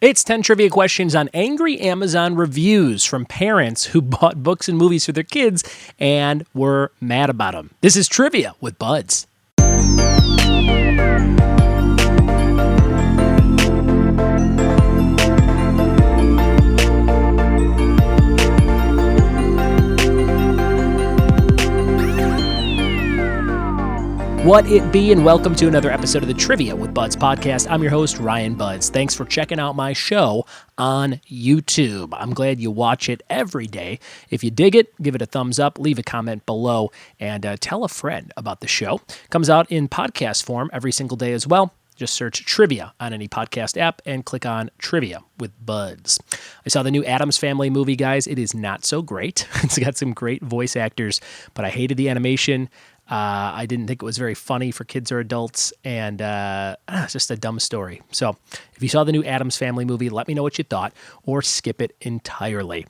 It's 10 trivia questions on angry Amazon reviews from parents who bought books and movies for their kids and were mad about them. This is Trivia with Buds. What it be, and welcome to another episode of the Trivia with Buds podcast. I'm your host, Ryan Buds. Thanks for checking out my show on YouTube. I'm glad you watch it every day. If you dig it, give it a thumbs up, leave a comment below, and tell a friend about the show. It comes out in podcast form every single day as well. Just search Trivia on any podcast app and click on Trivia with Buds. I saw the new Addams Family movie, guys. It is not so great. It's got some great voice actors, but I hated the animation. I didn't think it was very funny for kids or adults, and it's just a dumb story. So if you saw the new Addams Family movie, let me know what you thought, or skip it entirely.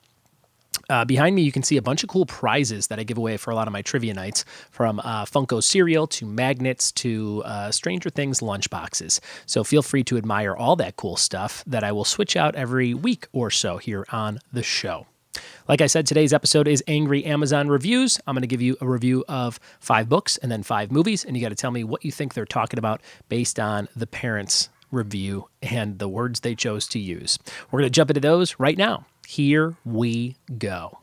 Behind me, you can see a bunch of cool prizes that I give away for a lot of my trivia nights, from Funko cereal to magnets to Stranger Things lunchboxes. So feel free to admire all that cool stuff that I will switch out every week or so here on the show. Like I said, today's episode is Angry Amazon Reviews. I'm going to give you a review of 5 books and then 5 movies, and you got to tell me what you think they're talking about based on the parents' review and the words they chose to use. We're going to jump into those right now. Here we go.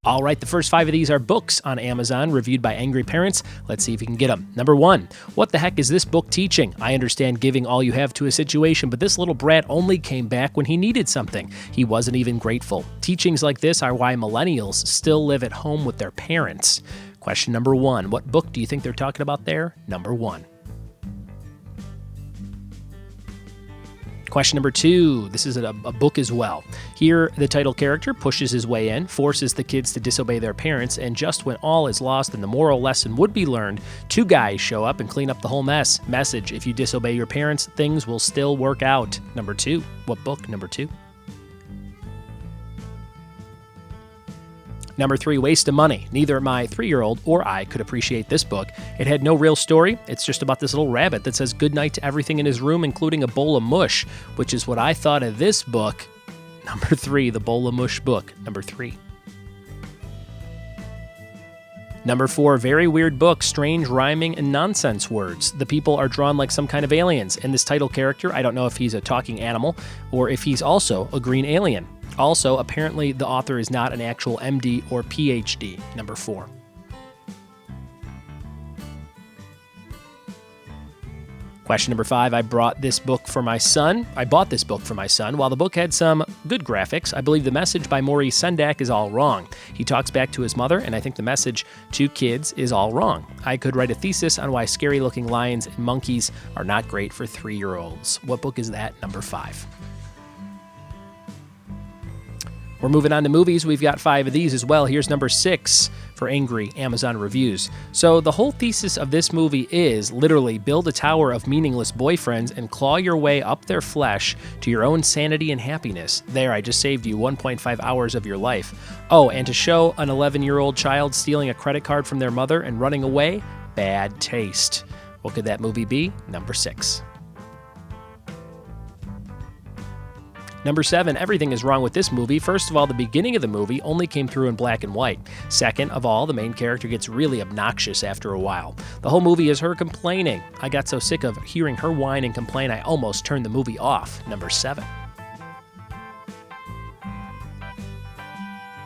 All right, the first 5 of these are books on Amazon reviewed by angry parents. Let's see if you can get them. Number 1, what the heck is this book teaching? I understand giving all you have to a situation, but this little brat only came back when he needed something. He wasn't even grateful. Teachings like this are why millennials still live at home with their parents. Question number 1, what book do you think they're talking about there? Number 1. Question number 2, this is a book as well. Here, the title character pushes his way in, forces the kids to disobey their parents, and just when all is lost and the moral lesson would be learned, 2 guys show up and clean up the whole mess. Message, if you disobey your parents, things will still work out. Number 2, what book? Number 2. Number 3, waste of money. Neither my 3-year-old or I could appreciate this book. It had no real story. It's just about this little rabbit that says goodnight to everything in his room, including a bowl of mush, which is what I thought of this book. Number 3, the bowl of mush book. Number 3. Number 4, very weird book, strange rhyming and nonsense words. The people are drawn like some kind of aliens. And this title character, I don't know if he's a talking animal or if he's also a green alien. Also, apparently the author is not an actual MD or PhD. Number 4. Question number 5, I bought this book for my son while the book had some good graphics. I believe the message by Maurice Sendak is all wrong. He talks back to his mother, and I think the message to kids is all wrong. I could write a thesis on why scary-looking lions and monkeys are not great for 3-year-olds. What book is that? Number 5. We're moving on to movies. We've got 5 of these as well. Here's number 6 for angry Amazon reviews. So the whole thesis of this movie is literally build a tower of meaningless boyfriends and claw your way up their flesh to your own sanity and happiness. There, I just saved you 1.5 hours of your life. Oh, and to show an 11-year-old child stealing a credit card from their mother and running away, bad taste. What could that movie be? Number 6. Number 7, everything is wrong with this movie. First of all, the beginning of the movie only came through in black and white. Second of all, the main character gets really obnoxious after a while. The whole movie is her complaining. I got so sick of hearing her whine and complain, I almost turned the movie off. Number 7.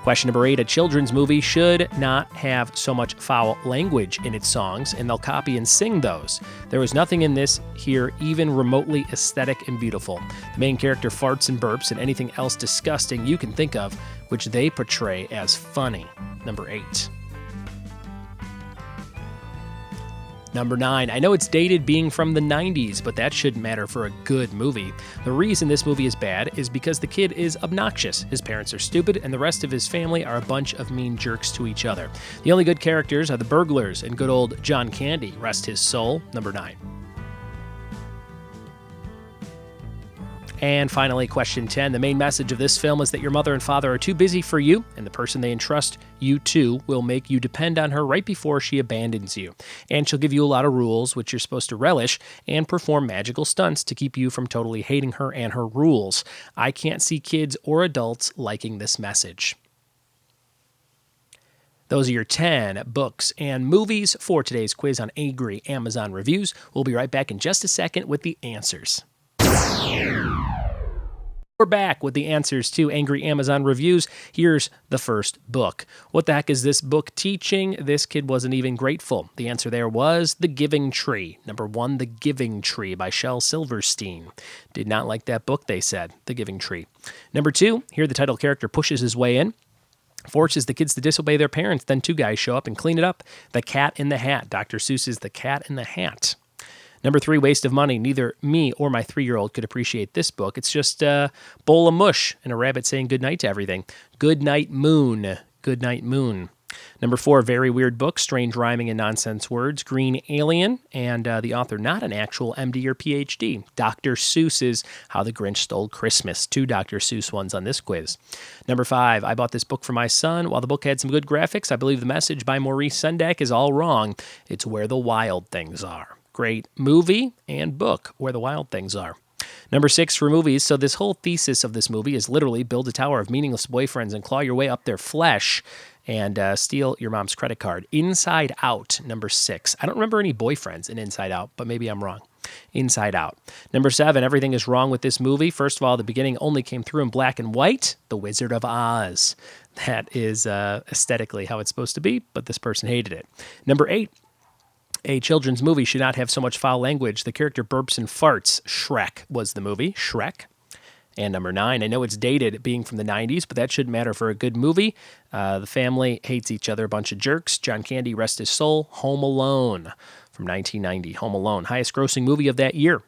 Question number 8, a children's movie should not have so much foul language in its songs, and they'll copy and sing those. There was nothing in this here even remotely aesthetic and beautiful. The main character farts and burps and anything else disgusting you can think of, which they portray as funny. Number 8. Number 9, I know it's dated being from the 90s, but that shouldn't matter for a good movie. The reason this movie is bad is because the kid is obnoxious, his parents are stupid, and the rest of his family are a bunch of mean jerks to each other. The only good characters are the burglars and good old John Candy, rest his soul. Number 9. And finally, question 10. The main message of this film is that your mother and father are too busy for you, and the person they entrust you to will make you depend on her right before she abandons you. And she'll give you a lot of rules, which you're supposed to relish, and perform magical stunts to keep you from totally hating her and her rules. I can't see kids or adults liking this message. Those are your 10 books and movies for today's quiz on angry Amazon reviews. We'll be right back in just a second with the answers. We're back with the answers to angry Amazon reviews. Here's the first book. What the heck is this book teaching? This kid wasn't even grateful. The answer there was The Giving Tree. Number 1, The Giving Tree by Shel Silverstein. Did not like that book, they said. The Giving Tree. Number 2, here the title character pushes his way in, forces the kids to disobey their parents. Then 2 guys show up and clean it up. The Cat in the Hat. Dr. Seuss's The Cat in the Hat. Number 3, Waste of Money. Neither me or my 3-year-old could appreciate this book. It's just a bowl of mush and a rabbit saying goodnight to everything. Good Night Moon. Good Night Moon. Number 4, Very Weird Book, Strange Rhyming and Nonsense Words. Green Alien, and the author not an actual MD or PhD. Dr. Seuss's How the Grinch Stole Christmas. 2 Dr. Seuss ones on this quiz. Number 5, I bought this book for my son. While the book had some good graphics, I believe the message by Maurice Sendak is all wrong. It's Where the Wild Things Are. Great movie and book, Where the Wild Things Are. Number 6 for movies. So this whole thesis of this movie is literally build a tower of meaningless boyfriends and claw your way up their flesh and steal your mom's credit card. Inside Out, number 6. I don't remember any boyfriends in Inside Out, but maybe I'm wrong. Inside Out. Number 7, everything is wrong with this movie. First of all, the beginning only came through in black and white. The Wizard of Oz. That is aesthetically how it's supposed to be, but this person hated it. Number 8, a children's movie should not have so much foul language. The character burps and farts. Shrek was the movie. Shrek. And number 9, I know it's dated being from the 90s, but that shouldn't matter for a good movie. The family hates each other, a bunch of jerks. John Candy, rest his soul. Home Alone from 1990. Home Alone, highest grossing movie of that year.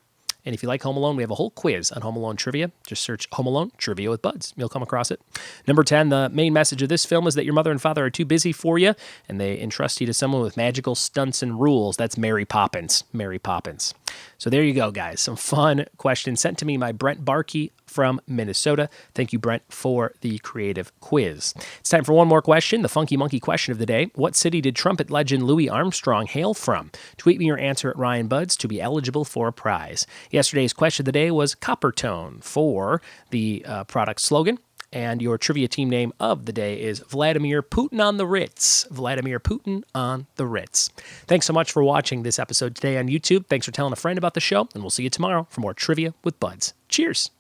And if you like Home Alone, we have a whole quiz on Home Alone trivia. Just search Home Alone Trivia with Buds. You'll come across it. Number 10, the main message of this film is that your mother and father are too busy for you, and they entrust you to someone with magical stunts and rules. That's Mary Poppins. Mary Poppins. So there you go, guys. Some fun questions sent to me by Brent Barkey from Minnesota. Thank you, Brent, for the creative quiz. It's time for one more question, the funky monkey question of the day. What city did trumpet legend Louis Armstrong hail from? Tweet me your answer at Ryan Buds to be eligible for a prize. Yesterday's question of the day was Coppertone for the product slogan. And your trivia team name of the day is Vladimir Putin on the Ritz. Vladimir Putin on the Ritz. Thanks so much for watching this episode today on YouTube. Thanks for telling a friend about the show, and we'll see you tomorrow for more Trivia with Buds. Cheers.